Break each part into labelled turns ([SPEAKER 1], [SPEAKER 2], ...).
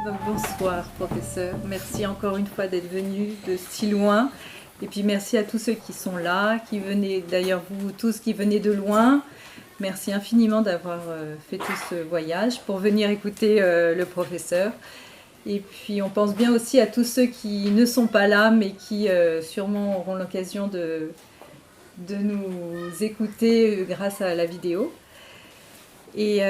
[SPEAKER 1] Donc, bonsoir, professeur. Merci encore une fois d'être venu de si loin. Et puis merci à tous ceux qui sont là, qui venaient, d'ailleurs vous tous qui venez de loin. Merci infiniment d'avoir fait tout ce voyage pour venir écouter le professeur. Et puis on pense bien aussi à tous ceux qui ne sont pas là, mais qui sûrement auront l'occasion de nous écouter grâce à la vidéo. Et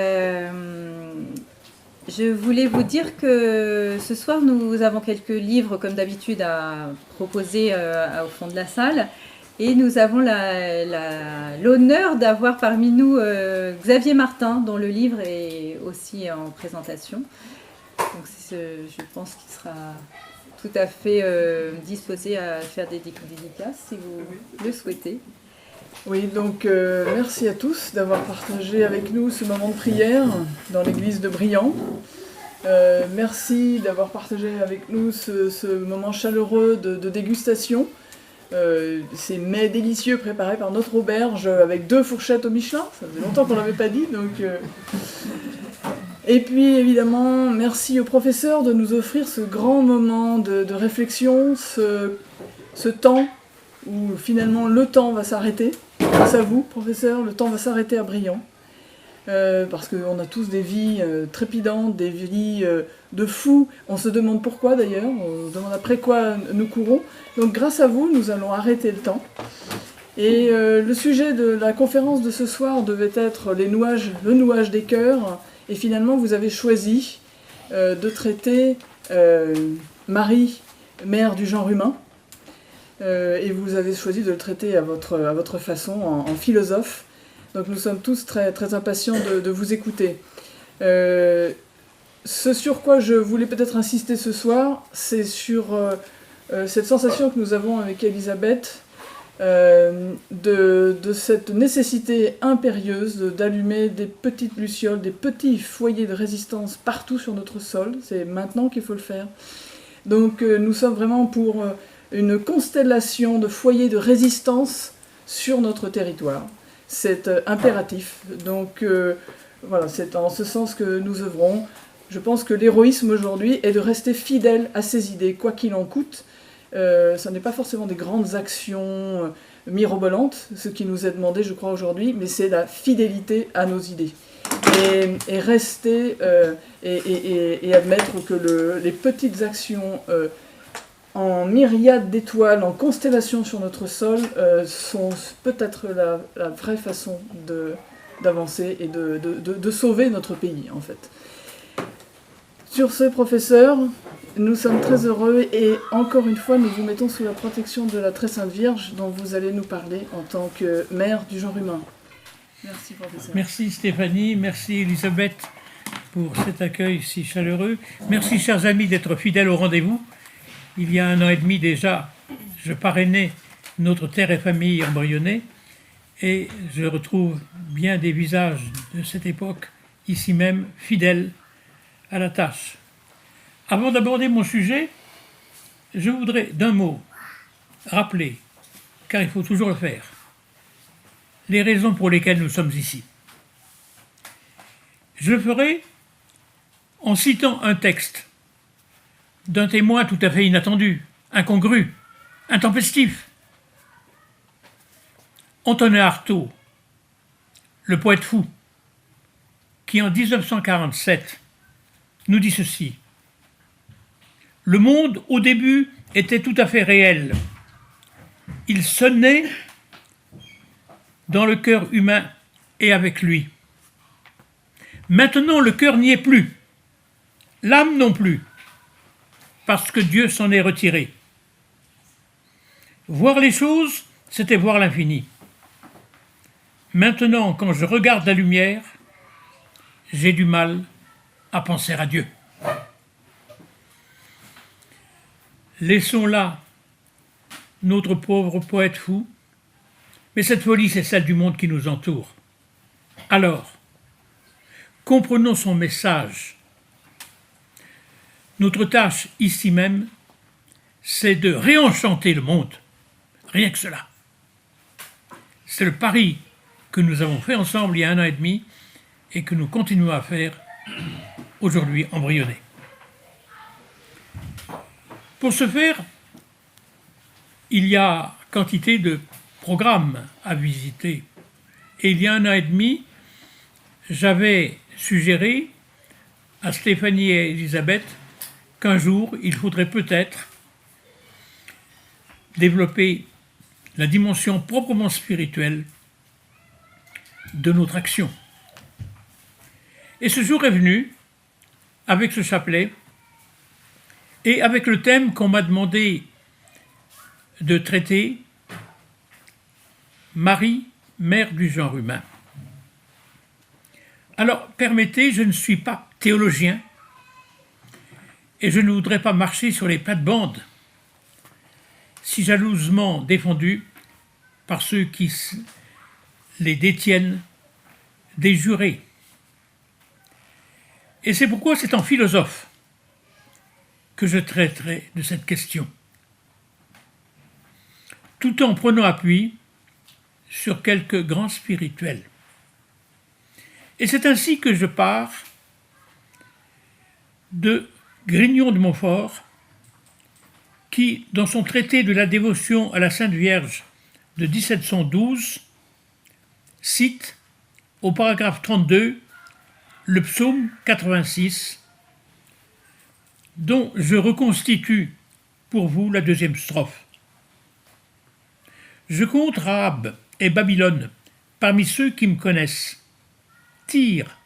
[SPEAKER 1] je voulais vous dire que ce soir, nous avons quelques livres, comme d'habitude, à proposer au fond de la salle. Et nous avons l'honneur d'avoir parmi nous Xavier Martin, dont le livre est aussi en présentation. Donc je pense qu'il sera tout à fait disposé à faire des dédicaces, si vous le souhaitez.
[SPEAKER 2] Oui, donc merci à tous d'avoir partagé avec nous ce moment de prière dans l'église de Briand. Merci d'avoir partagé avec nous ce moment chaleureux de dégustation. Ces mets délicieux préparés par notre auberge avec 2 fourchettes au Michelin. Ça faisait longtemps qu'on ne l'avait pas dit. Et puis évidemment, merci au professeur de nous offrir ce grand moment de réflexion, ce temps où finalement le temps va s'arrêter. Grâce à vous, professeur, le temps va s'arrêter à Briand. Parce qu'on a tous des vies trépidantes, des vies de fous. On se demande pourquoi d'ailleurs, on se demande après quoi nous courons. Donc grâce à vous, nous allons arrêter le temps. Et le sujet de la conférence de ce soir devait être le nouage des cœurs. Et finalement, vous avez choisi de traiter Marie, mère du genre humain. Et vous avez choisi de le traiter à votre façon, en philosophe. Donc nous sommes tous très, très impatients de vous écouter. Ce sur quoi je voulais peut-être insister ce soir, c'est sur cette sensation que nous avons avec Elisabeth, de cette nécessité impérieuse d'allumer des petites lucioles, des petits foyers de résistance partout sur notre sol. C'est maintenant qu'il faut le faire. Donc nous sommes vraiment pour une constellation de foyers de résistance sur notre territoire. C'est impératif. Donc voilà, c'est en ce sens que nous œuvrons. Je pense que l'héroïsme aujourd'hui est de rester fidèle à ses idées, quoi qu'il en coûte. Ce n'est pas forcément des grandes actions mirobolantes, ce qui nous est demandé, je crois, aujourd'hui, mais c'est la fidélité à nos idées. Et rester et admettre que les petites actions en myriades d'étoiles, en constellations sur notre sol, sont peut-être la vraie façon d'avancer et de sauver notre pays, en fait. Sur ce, professeur, nous sommes très heureux et encore une fois, nous vous mettons sous la protection de la Très Sainte Vierge dont vous allez nous parler en tant que mère du genre humain. Merci, professeur.
[SPEAKER 3] Merci Stéphanie, merci Elisabeth pour cet accueil si chaleureux. Merci, chers amis, d'être fidèles au rendez-vous. Il y a 1 an et demi déjà, je parrainais notre Terre et Famille embryonnée et je retrouve bien des visages de cette époque, ici même, fidèles à la tâche. Avant d'aborder mon sujet, je voudrais d'un mot rappeler, car il faut toujours le faire, les raisons pour lesquelles nous sommes ici. Je le ferai en citant un texte d'un témoin tout à fait inattendu, incongru, intempestif. Antonin Artaud, le poète fou, qui en 1947 nous dit ceci. Le monde, au début, était tout à fait réel. Il sonnait dans le cœur humain et avec lui. Maintenant, le cœur n'y est plus, l'âme non plus, parce que Dieu s'en est retiré. Voir les choses, c'était voir l'infini. Maintenant, quand je regarde la lumière, j'ai du mal à penser à Dieu. Laissons là notre pauvre poète fou, mais cette folie, c'est celle du monde qui nous entoure. Alors, comprenons son message. Notre tâche ici même, c'est de réenchanter le monde. Rien que cela. C'est le pari que nous avons fait ensemble il y a 1 an et demi et que nous continuons à faire aujourd'hui embryonnés. Pour ce faire, il y a quantité de programmes à visiter. Et il y a 1 an et demi, j'avais suggéré à Stéphanie et Elisabeth qu'un jour, il faudrait peut-être développer la dimension proprement spirituelle de notre action. Et ce jour est venu avec ce chapelet et avec le thème qu'on m'a demandé de traiter, Marie, mère du genre humain. Alors, permettez, je ne suis pas théologien et je ne voudrais pas marcher sur les plates-bandes si jalousement défendus par ceux qui les détiennent des jurés. Et c'est pourquoi c'est en philosophe que je traiterai de cette question, tout en prenant appui sur quelques grands spirituels. Et c'est ainsi que je pars de Grignon de Montfort, qui, dans son traité de la dévotion à la Sainte Vierge de 1712, cite au paragraphe 32 le psaume 86, dont je reconstitue pour vous la 2e strophe. Je compte Rahab et Babylone parmi ceux qui me connaissent, Tyr,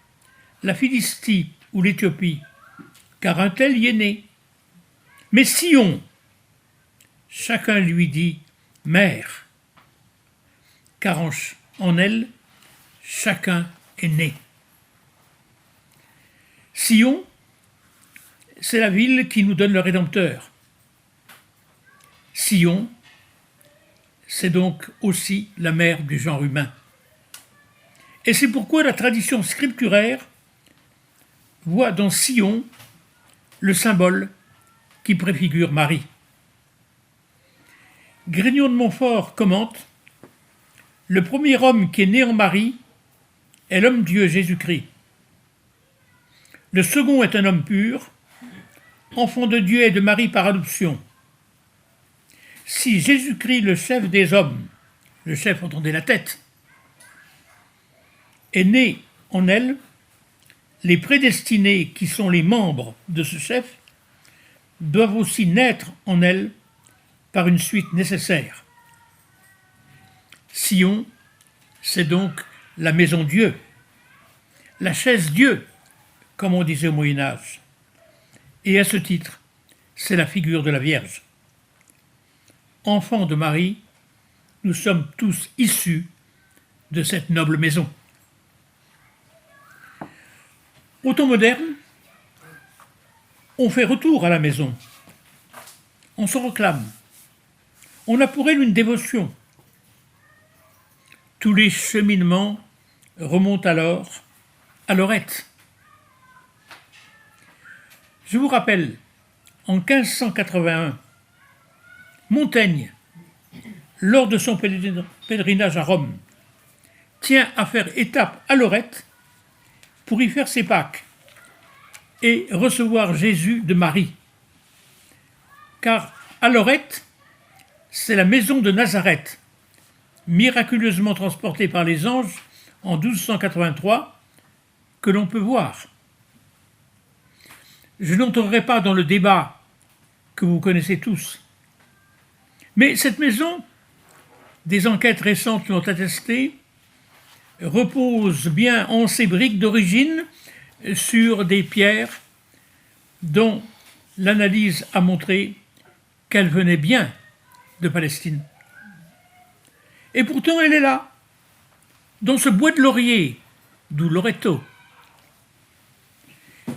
[SPEAKER 3] la Philistie ou l'Éthiopie, car un tel y est né. Mais Sion, chacun lui dit mère, car en elle, chacun est né. Sion, c'est la ville qui nous donne le Rédempteur. Sion, c'est donc aussi la mère du genre humain. Et c'est pourquoi la tradition scripturaire voit dans Sion le symbole qui préfigure Marie. Grignon de Montfort commente « Le premier homme qui est né en Marie est l'homme-dieu Jésus-Christ. Le second est un homme pur, enfant de Dieu et de Marie par adoption. Si Jésus-Christ, le chef des hommes, le chef entendez la tête, est né en elle, les prédestinés qui sont les membres de ce chef doivent aussi naître en elle par une suite nécessaire. Sion, c'est donc la maison Dieu, la chaise Dieu, comme on disait au Moyen-Âge. Et à ce titre, c'est la figure de la Vierge. Enfants de Marie, nous sommes tous issus de cette noble maison. Au temps moderne, on fait retour à la maison. On s'en réclame. On a pour elle une dévotion. Tous les cheminements remontent alors à Lorette. Je vous rappelle, en 1581, Montaigne, lors de son pèlerinage à Rome, tient à faire étape à Lorette pour y faire ses Pâques et recevoir Jésus de Marie. Car à Lorette, c'est la maison de Nazareth, miraculeusement transportée par les anges en 1283, que l'on peut voir. Je n'entrerai pas dans le débat que vous connaissez tous. Mais cette maison, des enquêtes récentes l'ont attesté, repose bien en ses briques d'origine sur des pierres dont l'analyse a montré qu'elles venaient bien de Palestine. Et pourtant elle est là, dans ce bois de laurier, d'où Loreto,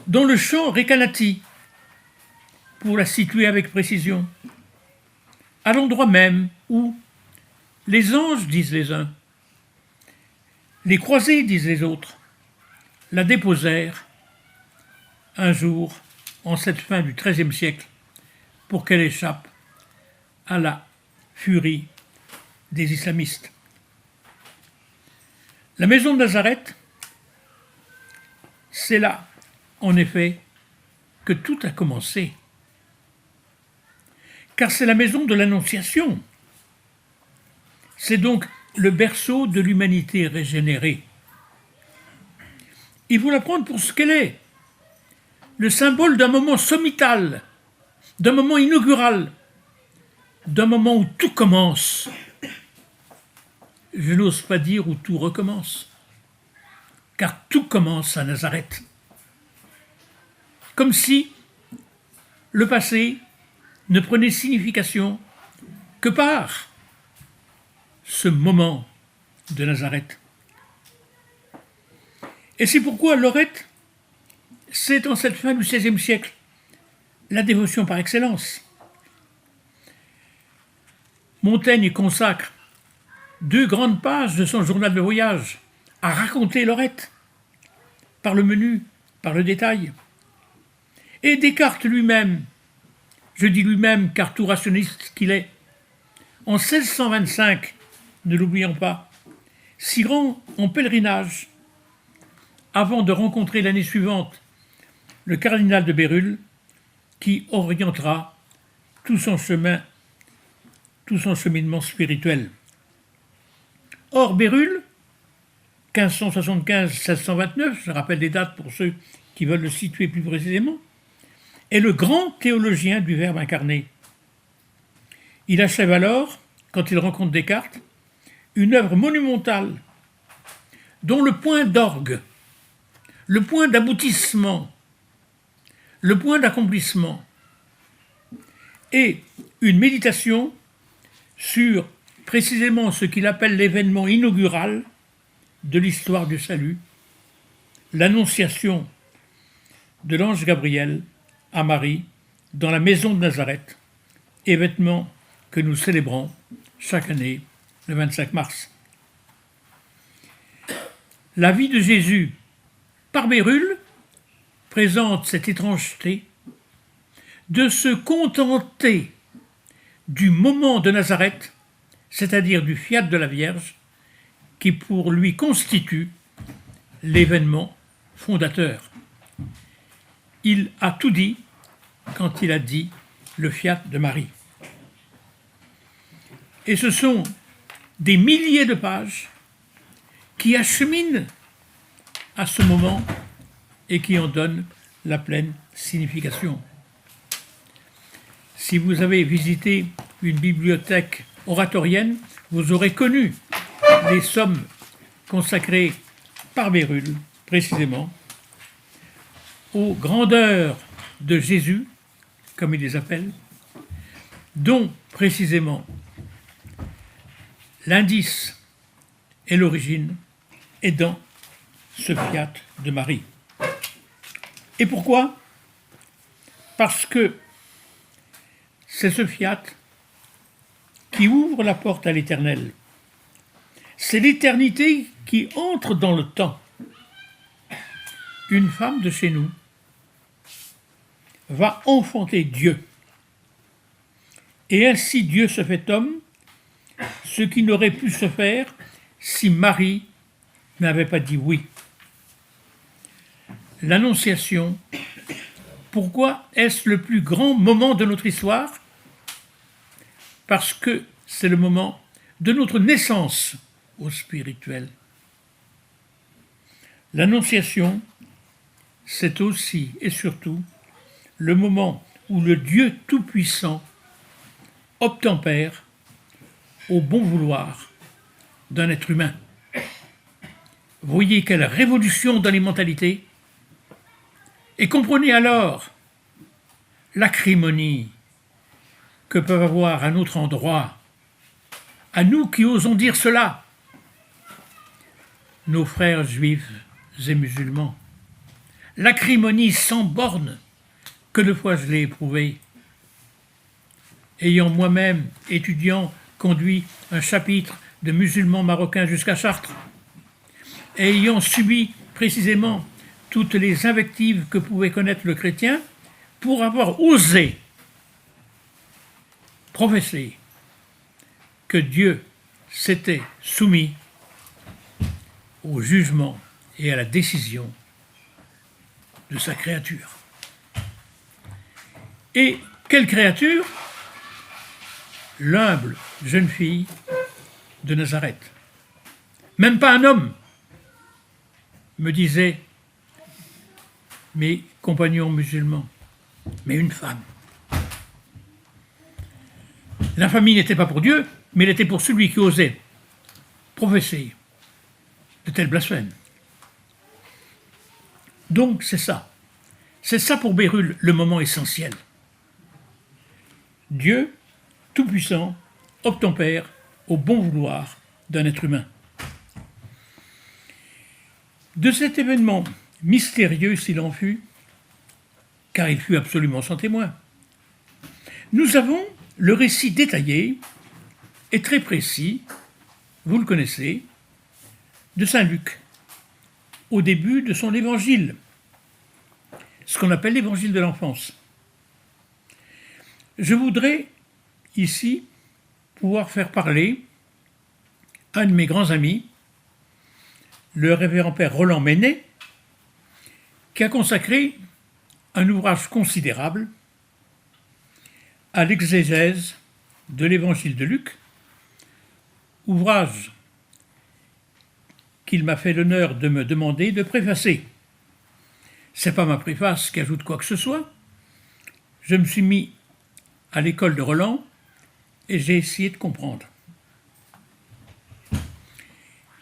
[SPEAKER 3] dans le champ Recanati, pour la situer avec précision, à l'endroit même où les anges, disent les uns, les croisés, disent les autres, la déposèrent un jour en cette fin du XIIIe siècle pour qu'elle échappe à la furie des islamistes. La maison de Nazareth, c'est là, en effet, que tout a commencé. car c'est la maison de l'Annonciation. C'est donc le berceau de l'humanité régénérée. Il faut la prendre pour ce qu'elle est, le symbole d'un moment sommital, d'un moment inaugural, d'un moment où tout commence. Je n'ose pas dire où tout recommence, car tout commence à Nazareth. Comme si le passé ne prenait signification que par ce moment de Nazareth. Et c'est pourquoi Lorette, c'est en cette fin du XVIe siècle la dévotion par excellence. Montaigne consacre 2 grandes pages de son journal de voyage à raconter Lorette, par le menu, par le détail. Et Descartes lui-même, je dis lui-même car tout rationniste qu'il est, en 1625, ne l'oublions pas, s'y rend en pèlerinage avant de rencontrer l'année suivante le cardinal de Bérulle qui orientera tout son chemin, tout son cheminement spirituel. Or, Bérulle, 1575-1629, je rappelle les dates pour ceux qui veulent le situer plus précisément, est le grand théologien du Verbe incarné. Il achève alors, quand il rencontre Descartes, une œuvre monumentale dont le point d'orgue, le point d'aboutissement, le point d'accomplissement est une méditation sur précisément ce qu'il appelle l'événement inaugural de l'histoire du salut, l'annonciation de l'ange Gabriel à Marie dans la maison de Nazareth, événement que nous célébrons chaque année le 25 mars. La vie de Jésus par Bérulle présente cette étrangeté de se contenter du moment de Nazareth, c'est-à-dire du fiat de la Vierge, qui pour lui constitue l'événement fondateur. Il a tout dit quand il a dit le fiat de Marie. Et ce sont des milliers de pages qui acheminent à ce moment et qui en donnent la pleine signification. Si vous avez visité une bibliothèque oratorienne, vous aurez connu les sommes consacrées par Bérulle, précisément, aux grandeurs de Jésus, comme il les appelle, dont précisément l'indice et l'origine est dans ce fiat de Marie. Et pourquoi ? Parce que c'est ce fiat qui ouvre la porte à l'éternel. C'est l'éternité qui entre dans le temps. Une femme de chez nous va enfanter Dieu. Et ainsi Dieu se fait homme, ce qui n'aurait pu se faire si Marie n'avait pas dit oui. L'Annonciation, pourquoi est-ce le plus grand moment de notre histoire ? Parce que c'est le moment de notre naissance au spirituel. L'Annonciation, c'est aussi et surtout le moment où le Dieu Tout-Puissant obtempère au bon vouloir d'un être humain. Voyez quelle révolution dans les mentalités. Et comprenez alors l'acrimonie que peuvent avoir à notre endroit, à nous qui osons dire cela, nos frères juifs et musulmans. L'acrimonie sans borne, que de fois je l'ai éprouvée. Ayant moi-même, étudiant, conduit un chapitre de musulmans marocains jusqu'à Chartres, et ayant subi précisément toutes les invectives que pouvait connaître le chrétien pour avoir osé professer que Dieu s'était soumis au jugement et à la décision de sa créature. Et quelle créature ? l'humble jeune fille de Nazareth. Même pas un homme, me disaient mes compagnons musulmans, mais une femme. L'infamie n'était pas pour Dieu, mais elle était pour celui qui osait professer de tels blasphèmes. Donc c'est ça. C'est ça pour Bérulle le moment essentiel. Dieu, tout-puissant, obtempère au bon vouloir d'un être humain. De cet événement mystérieux s'il en fut, car il fut absolument sans témoin, nous avons le récit détaillé et très précis, vous le connaissez, de saint Luc, au début de son évangile, ce qu'on appelle l'évangile de l'enfance. Je voudrais ici pouvoir faire parler un de mes grands amis, le révérend père Roland Ménet, qui a consacré un ouvrage considérable à l'exégèse de l'évangile de Luc, ouvrage qu'il m'a fait l'honneur de me demander de préfacer. C'est pas ma préface qui ajoute quoi que ce soit. Je me suis mis à l'école de Roland et j'ai essayé de comprendre.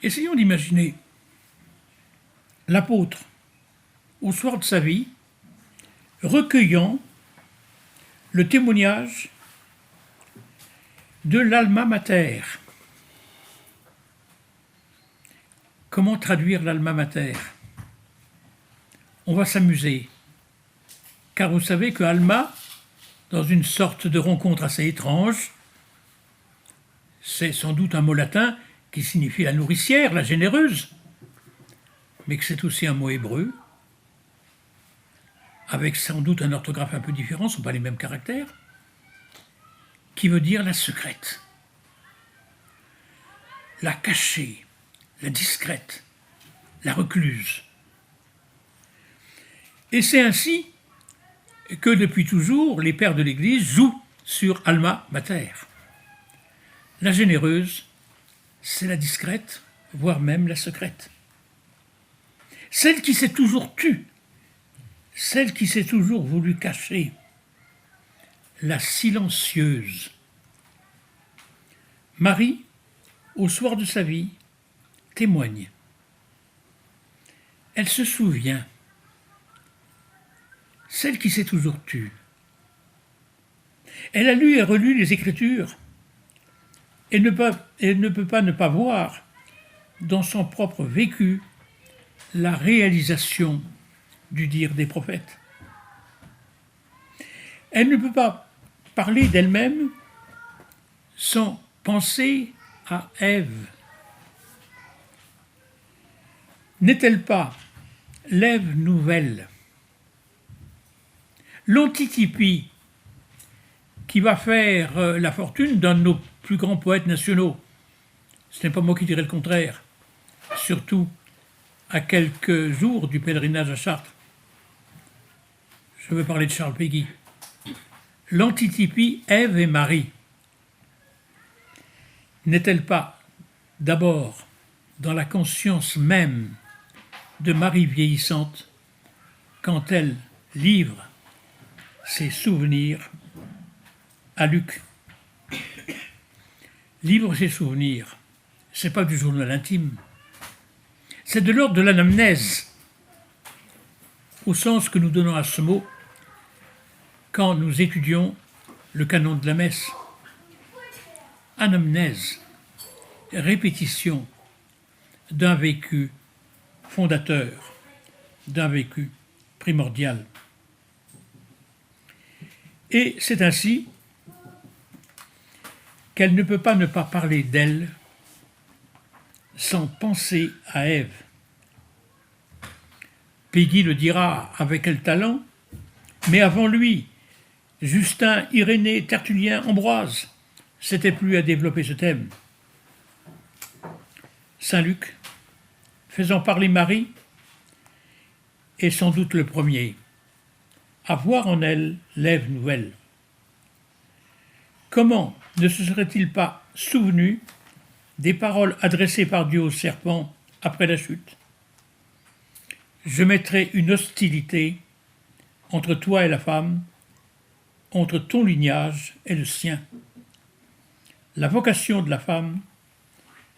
[SPEAKER 3] Essayons d'imaginer l'apôtre, au soir de sa vie, recueillant le témoignage de l'alma mater. Comment traduire l'alma mater? On va s'amuser, car vous savez que alma, dans une sorte de rencontre assez étrange, c'est sans doute un mot latin qui signifie la nourricière, la généreuse, mais que c'est aussi un mot hébreu, avec sans doute un orthographe un peu différent, ce ne sont pas les mêmes caractères, qui veut dire la secrète, la cachée, la discrète, la recluse. Et c'est ainsi que depuis toujours, les pères de l'Église jouent sur alma mater. La généreuse, c'est la discrète, voire même la secrète. Celle qui s'est toujours tue, celle qui s'est toujours voulu cacher, la silencieuse. Marie, au soir de sa vie, témoigne. Elle se souvient, celle qui s'est toujours tue. Elle a lu et relu les Écritures et ne peut pas ne pas voir dans son propre vécu la réalisation du dire des prophètes. Elle ne peut pas parler d'elle-même sans penser à Ève. N'est-elle pas l'Ève nouvelle, l'antitypie qui va faire la fortune d'un de nos plus grands poètes nationaux? Ce n'est pas moi qui dirais le contraire, surtout à quelques jours du pèlerinage à Chartres. Je veux parler de Charles Péguy. L'antitypie Ève et Marie n'est-elle pas d'abord dans la conscience même de Marie vieillissante quand elle livre ses souvenirs à Luc? Livre ses souvenirs, c'est pas du journal intime, c'est de l'ordre de l'anamnèse, au sens que nous donnons à ce mot quand nous étudions le canon de la messe. Anamnèse, répétition d'un vécu fondateur, d'un vécu primordial. Et c'est ainsi qu'elle ne peut pas ne pas parler d'elle sans penser à Ève. Péguy le dira avec quel talent, mais avant lui, Justin, Irénée, Tertullien, Ambroise s'étaient plus à développer ce thème. Saint Luc, faisant parler Marie, est sans doute le premier à voir en elle l'Ève nouvelle. comment ne se serait-il pas souvenu des paroles adressées par Dieu au serpent après la chute? Je mettrai une hostilité entre toi et la femme, entre ton lignage et le sien. La vocation de la femme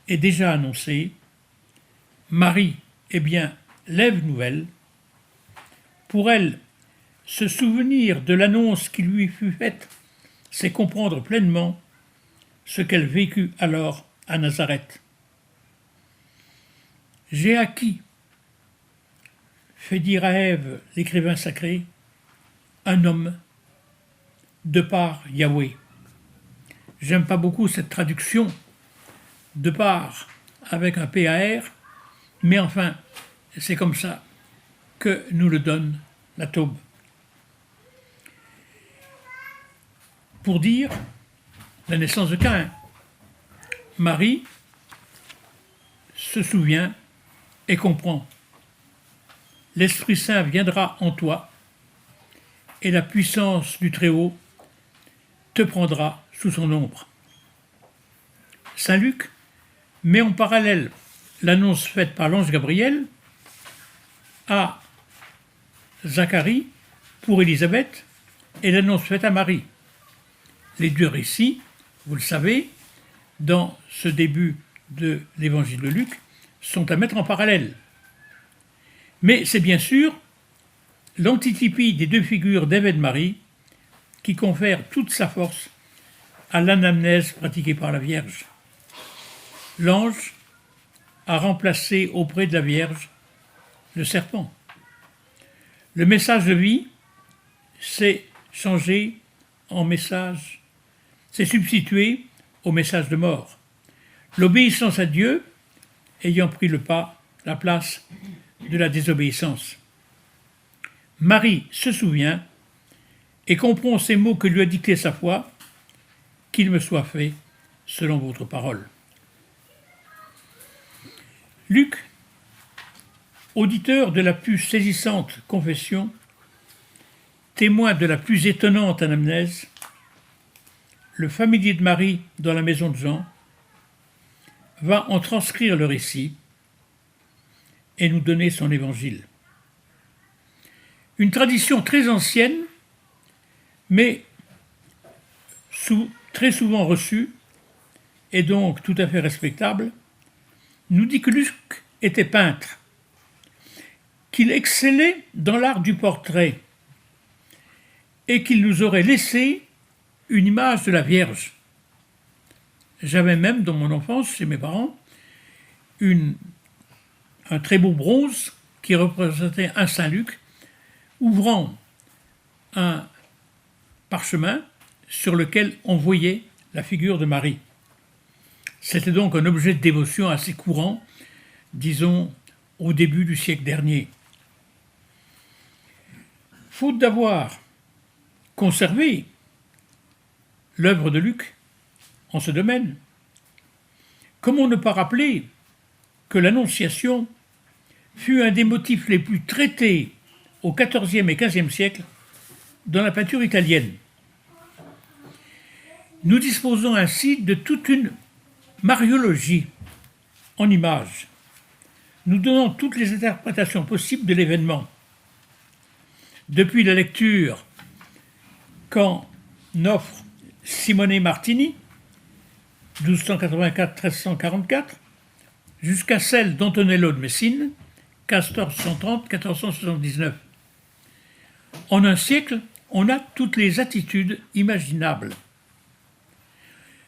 [SPEAKER 3] est déjà annoncée. Marie est bien l'Ève nouvelle. Pour elle, se souvenir de l'annonce qui lui fut faite, c'est comprendre pleinement ce qu'elle vécut alors à Nazareth. J'ai acquis, fait dire à Ève l'écrivain sacré, un homme de par Yahweh. J'aime pas beaucoup cette traduction, de par avec un PAR, mais enfin, c'est comme ça que nous le donne la Taube. Pour dire la naissance de Caïn, Marie se souvient et comprend. L'Esprit Saint viendra en toi et la puissance du Très-Haut te prendra sous son ombre. Saint Luc met en parallèle l'annonce faite par l'ange Gabriel à Zacharie pour Élisabeth et l'annonce faite à Marie. Les deux récits, vous le savez, dans ce début de l'évangile de Luc, sont à mettre en parallèle. Mais c'est bien sûr l'antitypie des deux figures d'Ève et de Marie qui confère toute sa force à l'anamnèse pratiquée par la Vierge. L'ange a remplacé auprès de la Vierge le serpent. Le message de vie s'est changé en message, s'est substitué au message de mort. L'obéissance à Dieu ayant pris le pas, la place de la désobéissance. Marie se souvient et comprend ces mots que lui a dictés sa foi, qu'il me soit fait selon votre parole. Luc, auditeur de la plus saisissante confession, témoin de la plus étonnante anamnèse, le familier de Marie dans la maison de Jean, va en transcrire le récit et nous donner son évangile. Une tradition très ancienne, mais très souvent reçue, et donc tout à fait respectable, nous dit que Luc était peintre, qu'il excellait dans l'art du portrait et qu'il nous aurait laissé une image de la Vierge. J'avais même, dans mon enfance, chez mes parents, un très beau bronze qui représentait un Saint-Luc ouvrant un parchemin sur lequel on voyait la figure de Marie. C'était donc un objet de dévotion assez courant, disons, au début du siècle dernier. Faute d'avoir conservé l'œuvre de Luc en ce domaine, comment ne pas rappeler que l'Annonciation fut un des motifs les plus traités au XIVe et XVe siècle dans la peinture italienne. Nous disposons ainsi de toute une mariologie en images, nous donnant toutes les interprétations possibles de l'événement. Depuis la lecture qu'en offre Simone Martini, 1284-1344, jusqu'à celle d'Antonello de Messine, 1430-1479. En un siècle, on a toutes les attitudes imaginables.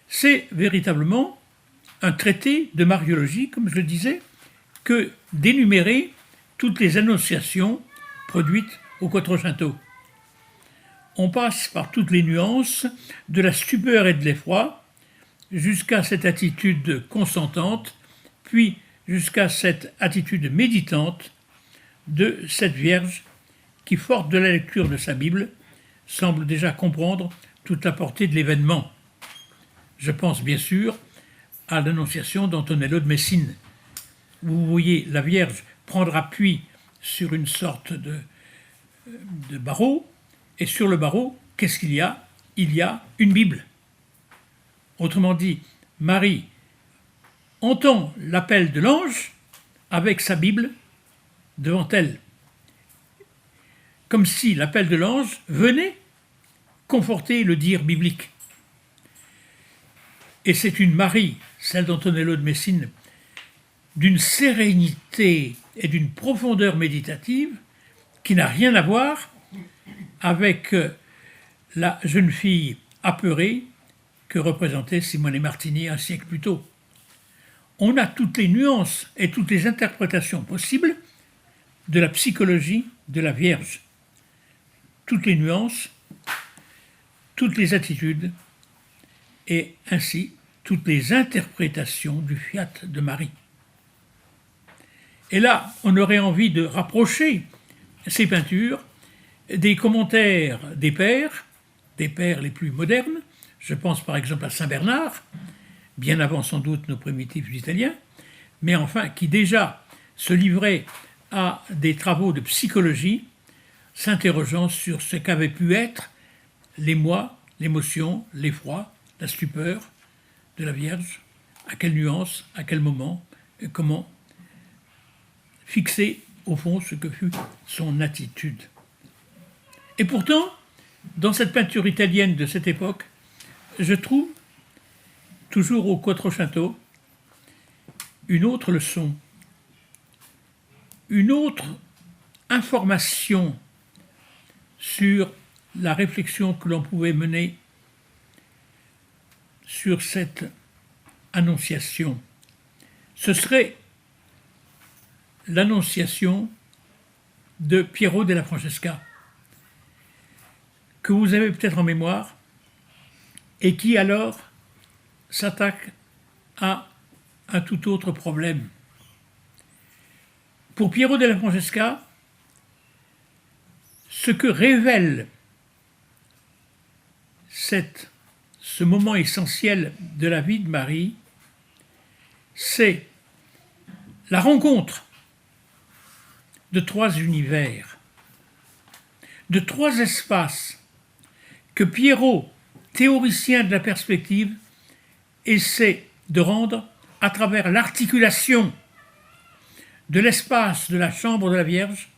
[SPEAKER 3] C'est véritablement un traité de mariologie, comme je le disais, que d'énumérer toutes les annonciations produites au Quattrocento. On passe par toutes les nuances, de la stupeur et de l'effroi, jusqu'à cette attitude consentante, puis jusqu'à cette attitude méditante de cette Vierge qui, forte de la lecture de sa Bible, semble déjà comprendre toute la portée de l'événement. Je pense bien sûr à l'Annonciation d'Antonello de Messine. Vous voyez la Vierge prendre appui sur une sorte de barreau, et sur le barreau, qu'est-ce qu'il y a? Il y a une Bible. Autrement dit, Marie entend l'appel de l'ange avec sa Bible devant elle, comme si l'appel de l'ange venait conforter le dire biblique. Et c'est une Marie, celle d'Antonello de Messine, d'une sérénité et d'une profondeur méditative qui n'a rien à voir avec la jeune fille apeurée que représentait Simone Martini un siècle plus tôt. On a toutes les nuances et toutes les interprétations possibles de la psychologie de la Vierge. Toutes les nuances, toutes les attitudes et ainsi toutes les interprétations du fiat de Marie. Et là, on aurait envie de rapprocher ces peintures des commentaires des pères les plus modernes. Je pense par exemple à Saint Bernard, bien avant sans doute nos primitifs italiens, mais enfin qui déjà se livrait à des travaux de psychologie, s'interrogeant sur ce qu'avaient pu être l'émoi, l'émotion, l'effroi, la stupeur de la Vierge, à quelle nuance, à quel moment, et comment fixer au fond ce que fut son attitude. Et pourtant, dans cette peinture italienne de cette époque, je trouve, toujours au Quattrocento, une autre leçon, une autre information sur la réflexion que l'on pouvait mener sur cette annonciation. Ce serait l'annonciation de Piero della Francesca, que vous avez peut-être en mémoire, et qui alors s'attaque à un tout autre problème. Pour Piero della Francesca, ce que révèle ce moment essentiel de la vie de Marie, c'est la rencontre de trois univers, de trois espaces que Piero, théoricien de la perspective, essaie de rendre à travers l'articulation de l'espace de la chambre de la Vierge,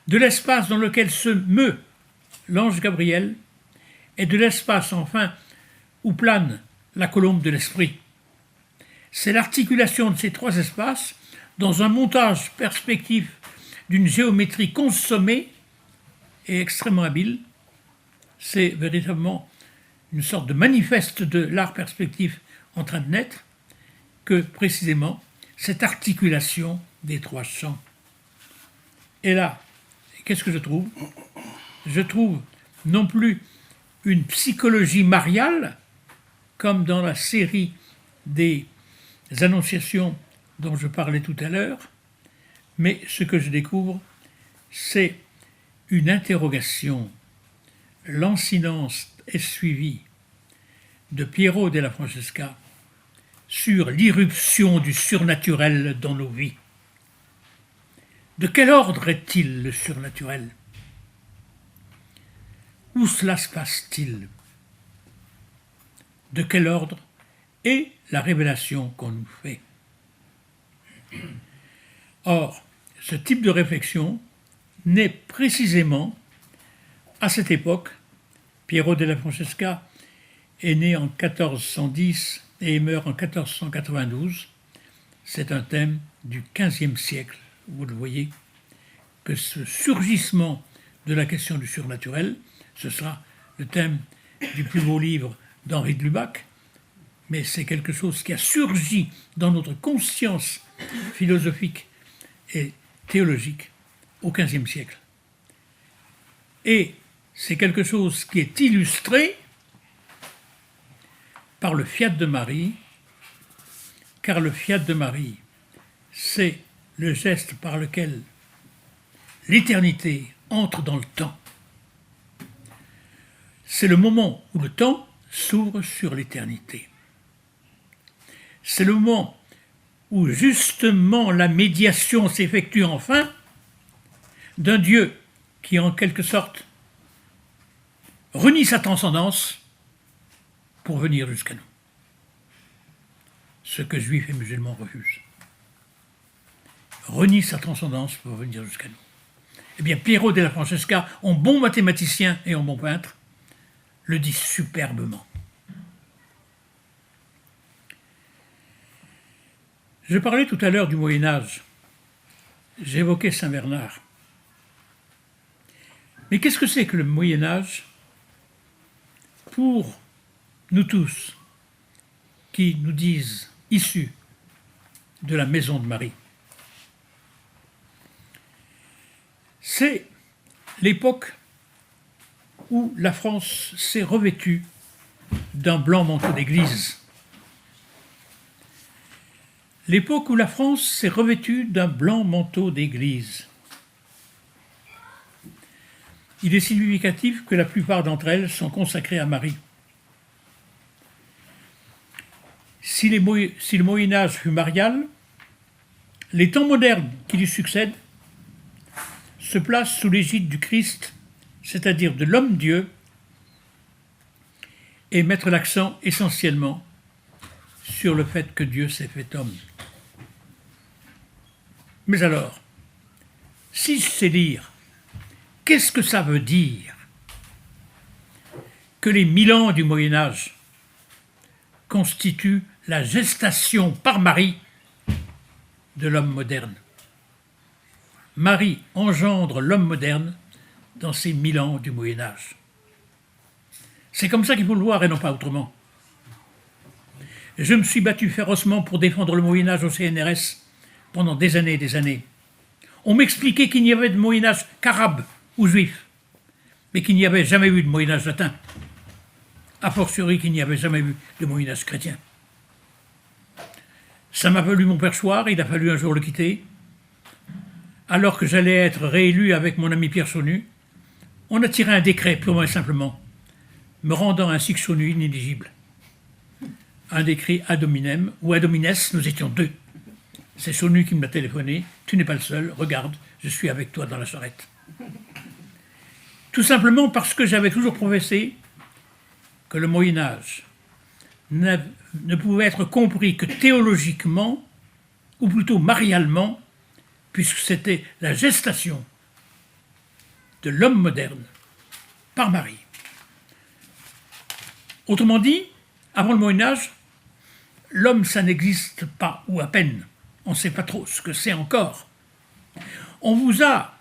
[SPEAKER 3] de l'espace dans lequel se meut l'ange Gabriel, et de l'espace enfin où plane la colombe de l'esprit. C'est l'articulation de ces trois espaces dans un montage perspectif d'une géométrie consommée et extrêmement habile. C'est véritablement une sorte de manifeste de l'art perspectif en train de naître que précisément cette articulation des trois champs. Et là, qu'est-ce que je trouve ? Je trouve non plus une psychologie mariale, comme dans la série des annonciations dont je parlais tout à l'heure, mais ce que je découvre, c'est une interrogation. Lancinante est suivie de Piero della Francesca sur l'irruption du surnaturel dans nos vies. De quel ordre est-il le surnaturel ? Où cela se passe-t-il ? De quel ordre est la révélation qu'on nous fait ? Or, ce type de réflexion naît précisément à cette époque. Piero della Francesca est né en 1410 et meurt en 1492. C'est un thème du XVe siècle. Vous le voyez, que ce surgissement de la question du surnaturel, ce sera le thème du plus beau livre d'Henri de Lubac, mais c'est quelque chose qui a surgi dans notre conscience philosophique et théologique au XVe siècle. Et c'est quelque chose qui est illustré par le fiat de Marie, car le fiat de Marie, c'est le geste par lequel l'éternité entre dans le temps. C'est le moment où le temps s'ouvre sur l'éternité. C'est le moment où justement la médiation s'effectue enfin d'un Dieu qui en quelque sorte renie sa transcendance pour venir jusqu'à nous. ce que juifs et musulmans refusent. Renie sa transcendance pour venir jusqu'à nous. Eh bien, Piero della Francesca, en bon mathématicien et en bon peintre, le dit superbement. Je parlais tout à l'heure du Moyen-Âge. J'évoquais Saint-Bernard. Mais qu'est-ce que c'est que le Moyen-Âge pour nous tous qui nous disent issus de la maison de Marie? C'est l'époque où la France s'est revêtue d'un blanc manteau d'église. L'époque où la France s'est revêtue d'un blanc manteau d'église. Il est significatif que la plupart d'entre elles sont consacrées à Marie. Si le Moyen-Âge fut marial, les temps modernes qui lui succèdent se placent sous l'égide du Christ, c'est-à-dire de l'homme-dieu, et mettre l'accent essentiellement sur le fait que Dieu s'est fait homme. Mais alors, si je sais lire, qu'est-ce que ça veut dire que les 1000 ans du Moyen-Âge constituent la gestation par Marie de l'homme moderne? Marie engendre l'homme moderne dans ces 1000 ans du Moyen-Âge. C'est comme ça qu'il faut le voir et non pas autrement. Je me suis battu férocement pour défendre le Moyen-Âge au CNRS pendant des années et des années. On m'expliquait qu'il n'y avait de Moyen-Âge qu'arabe ou juif, mais qu'il n'y avait jamais eu de Moyen-Âge latin. A fortiori qu'il n'y avait jamais eu de Moyen-Âge chrétien. Ça m'a valu mon perchoir, il a fallu un jour le quitter. Alors que j'allais être réélu avec mon ami Pierre Saunu, on a tiré un décret purement et simplement, me rendant ainsi que Saunu inéligible. Un décret ad hominem ou ad homines, nous étions deux. C'est Saunu qui me l'a téléphoné, tu n'es pas le seul, regarde, je suis avec toi dans la charrette. Tout simplement parce que j'avais toujours professé que le Moyen-Âge ne pouvait être compris que théologiquement, ou plutôt marialement, puisque c'était la gestation de l'homme moderne par Marie. Autrement dit, avant le Moyen-Âge, l'homme, ça n'existe pas, ou à peine. On ne sait pas trop ce que c'est encore. On vous a,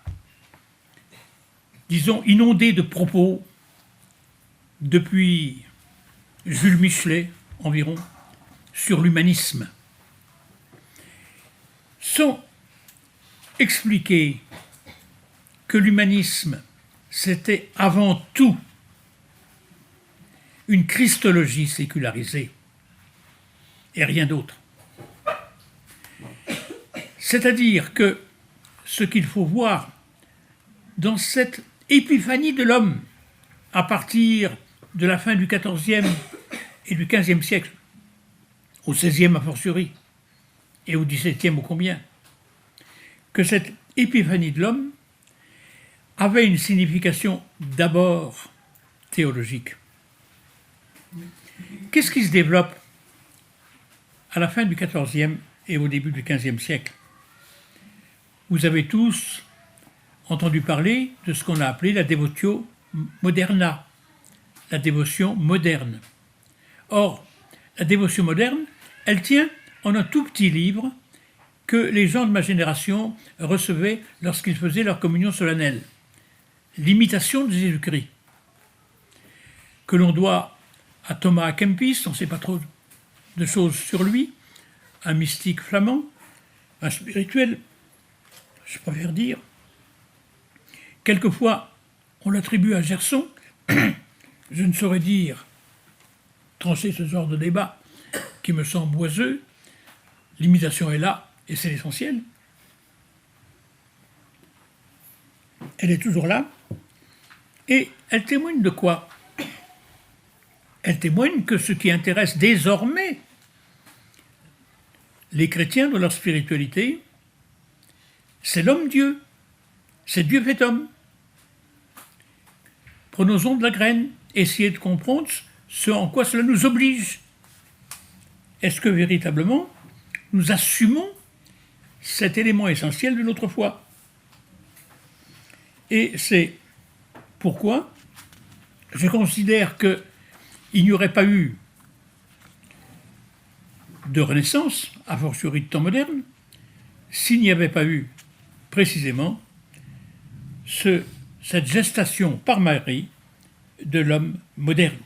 [SPEAKER 3] disons, inondé de propos depuis Jules Michelet environ sur l'humanisme, sans expliquer que l'humanisme, c'était avant tout une christologie sécularisée et rien d'autre. C'est-à-dire que ce qu'il faut voir dans cette épiphanie de l'homme à partir de la fin du XIVe et du XVe siècle, au XVIe a fortiori, et au XVIIe ô combien, que cette épiphanie de l'homme avait une signification d'abord théologique. Qu'est-ce qui se développe à la fin du XIVe et au début du XVe siècle? Vous avez tous entendu parler de ce qu'on a appelé la devotio moderna, la dévotion moderne. Or, la dévotion moderne, elle tient en un tout petit livre que les gens de ma génération recevaient lorsqu'ils faisaient leur communion solennelle. L'imitation de Jésus-Christ, que l'on doit à Thomas à Kempis, on ne sait pas trop de choses sur lui, un mystique flamand, un spirituel, je préfère dire. Quelquefois, on l'attribue à Gerson. Je ne saurais dire, trancher ce genre de débat qui me semble oiseux. L'imitation est là, et c'est l'essentiel. Elle est toujours là. Et elle témoigne de quoi? Elle témoigne que ce qui intéresse désormais les chrétiens dans leur spiritualité, c'est l'homme-dieu. C'est Dieu fait homme. Prenons-en de la graine, essayez de comprendre ce en quoi cela nous oblige. est-ce que véritablement nous assumons cet élément essentiel de notre foi? Et c'est pourquoi je considère qu'il n'y aurait pas eu de Renaissance, a fortiori de temps moderne, s'il n'y avait pas eu précisément cette gestation par Marie de l'homme moderne.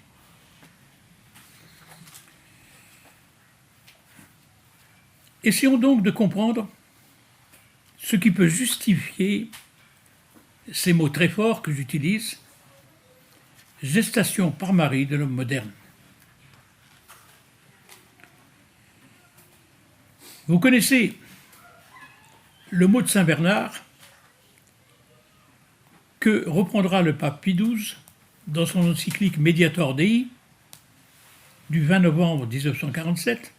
[SPEAKER 3] Essayons donc de comprendre ce qui peut justifier ces mots très forts que j'utilise, gestation par Marie de l'homme moderne. Vous connaissez le mot de Saint Bernard que reprendra le pape Pie XII dans son encyclique Mediator Dei du 20 novembre 1947.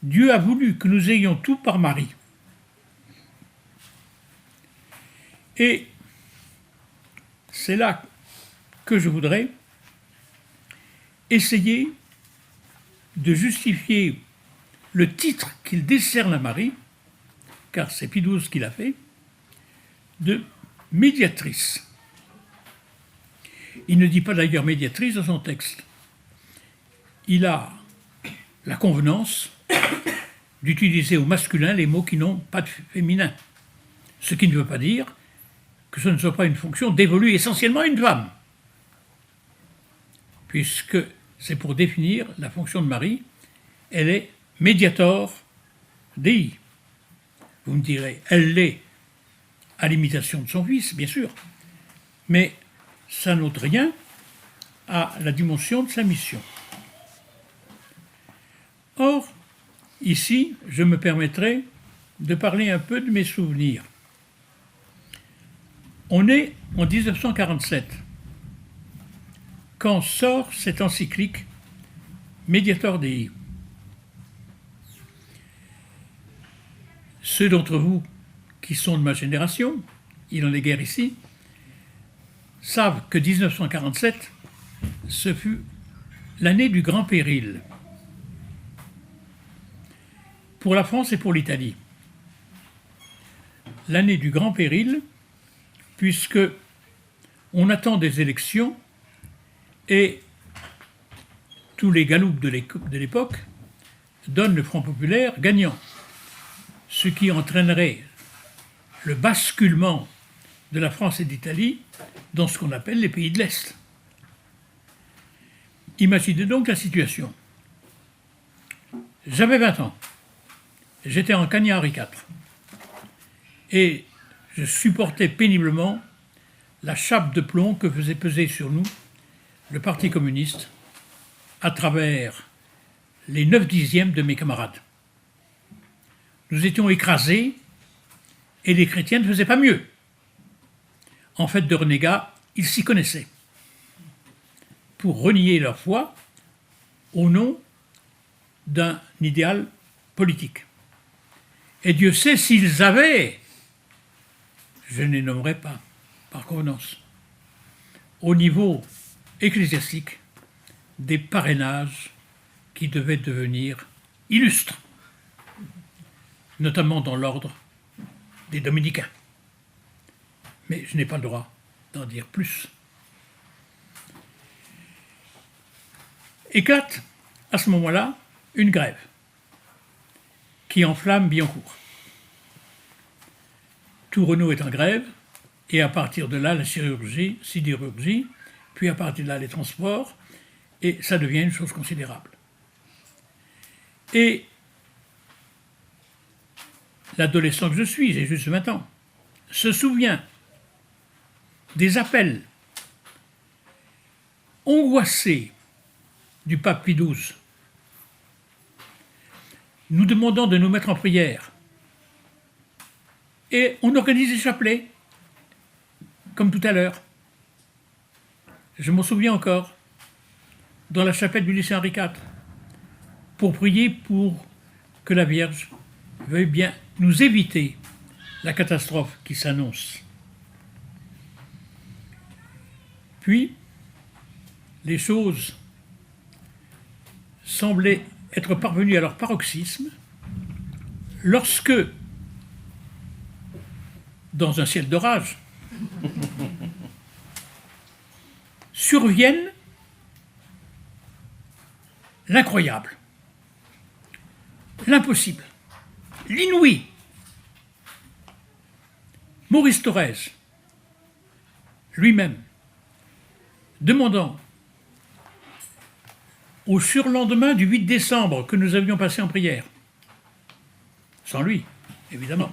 [SPEAKER 3] Dieu a voulu que nous ayons tout par Marie. Et c'est là que je voudrais essayer de justifier le titre qu'il décerne à Marie, car c'est Pie XII qui l'a fait, de médiatrice. Il ne dit pas d'ailleurs médiatrice dans son texte. Il a la convenance d'utiliser au masculin les mots qui n'ont pas de féminin. Ce qui ne veut pas dire que ce ne soit pas une fonction dévolue essentiellement à une femme, puisque c'est pour définir la fonction de Marie, elle est Mediator Dei. Vous me direz, elle l'est à l'imitation de son fils, bien sûr, mais ça n'ôte rien à la dimension de sa mission. Or, ici, je me permettrai de parler un peu de mes souvenirs. On est en 1947, quand sort cette encyclique Mediator Dei. Ceux d'entre vous qui sont de ma génération, il en est guère ici, savent que 1947, ce fut l'année du grand péril pour la France et pour l'Italie. L'année du grand péril, puisque on attend des élections et tous les galoupes de l'époque donnent le Front populaire gagnant, ce qui entraînerait le basculement de la France et d'Italie dans ce qu'on appelle les pays de l'Est. Imaginez donc la situation. J'avais 20 ans, j'étais en Cagnard Henri IV, et je supportais péniblement la chape de plomb que faisait peser sur nous le Parti communiste à travers les 9/10 de mes camarades. Nous étions écrasés et les chrétiens ne faisaient pas mieux. En fait de renégats, ils s'y connaissaient pour renier leur foi au nom d'un idéal politique. Et Dieu sait s'ils avaient, je ne les nommerai pas par convenance, au niveau ecclésiastique, des parrainages qui devaient devenir illustres, notamment dans l'ordre des dominicains. Mais je n'ai pas le droit d'en dire plus. Éclate à ce moment-là une grève qui enflamme Billancourt. Tout Renault est en grève, et à partir de là, la sidérurgie, puis à partir de là, les transports, et ça devient une chose considérable. Et l'adolescent que je suis, j'ai juste 20 ans, se souvient des appels angoissés du pape Pie XII, nous demandant de nous mettre en prière. Et on organise des chapelets, comme tout à l'heure. Je m'en souviens encore, dans la chapelle du lycée Henri IV, pour prier pour que la Vierge veuille bien nous éviter la catastrophe qui s'annonce. Puis, les choses semblaient être parvenus à leur paroxysme lorsque, dans un ciel d'orage, surviennent l'incroyable, l'impossible, l'inouï. Maurice Thorez, lui-même, demandant au surlendemain du 8 décembre que nous avions passé en prière, sans lui, évidemment,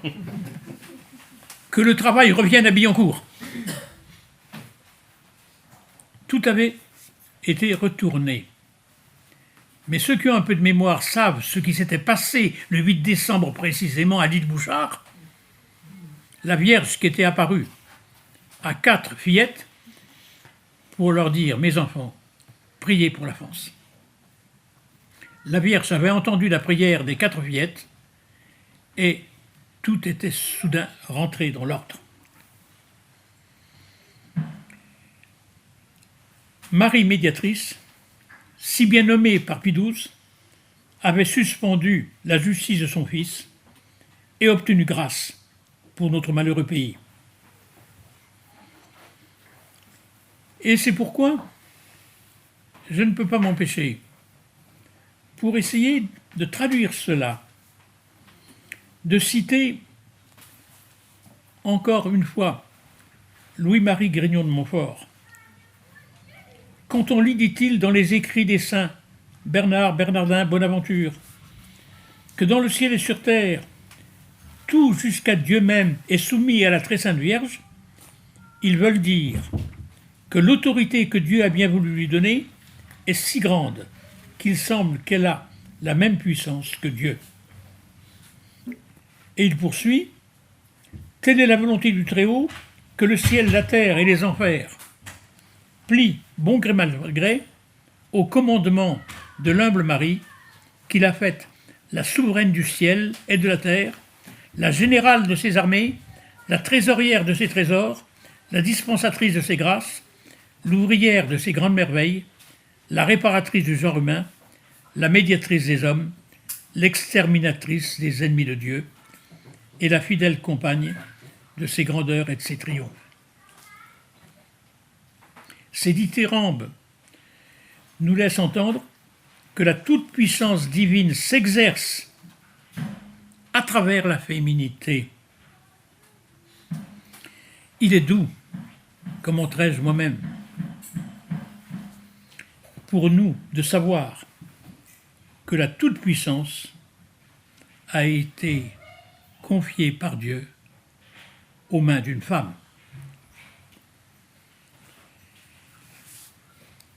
[SPEAKER 3] que le travail revienne à Billancourt. Tout avait été retourné. Mais ceux qui ont un peu de mémoire savent ce qui s'était passé le 8 décembre précisément à l'île Bouchard. La Vierge qui était apparue à 4 fillettes pour leur dire « Mes enfants, priez pour la France ». La Vierge avait entendu la prière des 4 fillettes et tout était soudain rentré dans l'ordre. Marie médiatrice, si bien nommée par Pie XII, avait suspendu la justice de son fils et obtenu grâce pour notre malheureux pays. Et c'est pourquoi je ne peux pas m'empêcher, pour essayer de traduire cela, de citer encore une fois Louis-Marie Grignon de Montfort. Quand on lit, dit-il, dans les écrits des saints, Bernard, Bernardin, Bonaventure, que dans le ciel et sur terre, tout jusqu'à Dieu même est soumis à la très sainte Vierge, ils veulent dire que l'autorité que Dieu a bien voulu lui donner est si grande qu'il semble qu'elle a la même puissance que Dieu. Et il poursuit, telle est la volonté du Très-Haut, que le ciel, la terre et les enfers plient, bon gré mal gré, au commandement de l'humble Marie, qu'il a faite la souveraine du ciel et de la terre, la générale de ses armées, la trésorière de ses trésors, la dispensatrice de ses grâces, l'ouvrière de ses grandes merveilles, la réparatrice du genre humain, la médiatrice des hommes, l'exterminatrice des ennemis de Dieu, et la fidèle compagne de ses grandeurs et de ses triomphes. Ces dithyrambes nous laissent entendre que la toute-puissance divine s'exerce à travers la féminité. Il est doux, commenterai-je moi-même, pour nous de savoir que la toute-puissance a été confiée par Dieu aux mains d'une femme.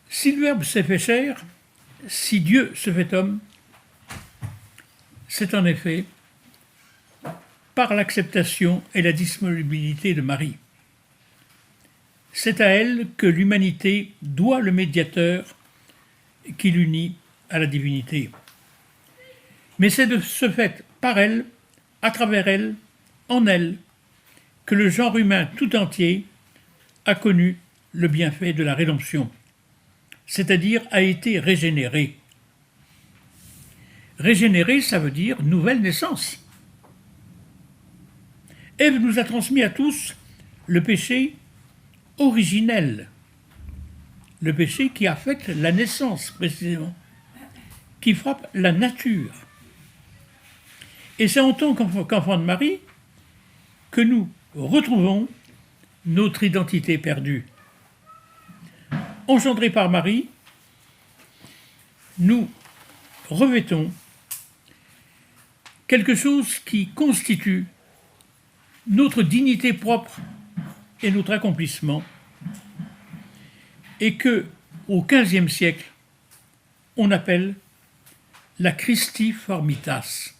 [SPEAKER 3] Si le Verbe s'est fait chair, si Dieu se fait homme, c'est en effet par l'acceptation et la disponibilité de Marie. C'est à elle que l'humanité doit le médiateur qui l'unit à la divinité. Mais c'est de ce fait, par elle, à travers elle, en elle, que le genre humain tout entier a connu le bienfait de la rédemption, c'est-à-dire a été régénéré. Régénérer, ça veut dire nouvelle naissance. Ève nous a transmis à tous le péché originel, le péché qui affecte la naissance précisément, qui frappe la nature. Et c'est en tant qu'enfant de Marie que nous retrouvons notre identité perdue. Engendrés par Marie, nous revêtons quelque chose qui constitue notre dignité propre et notre accomplissement, et que, au XVe siècle, on appelle la Christiformitas.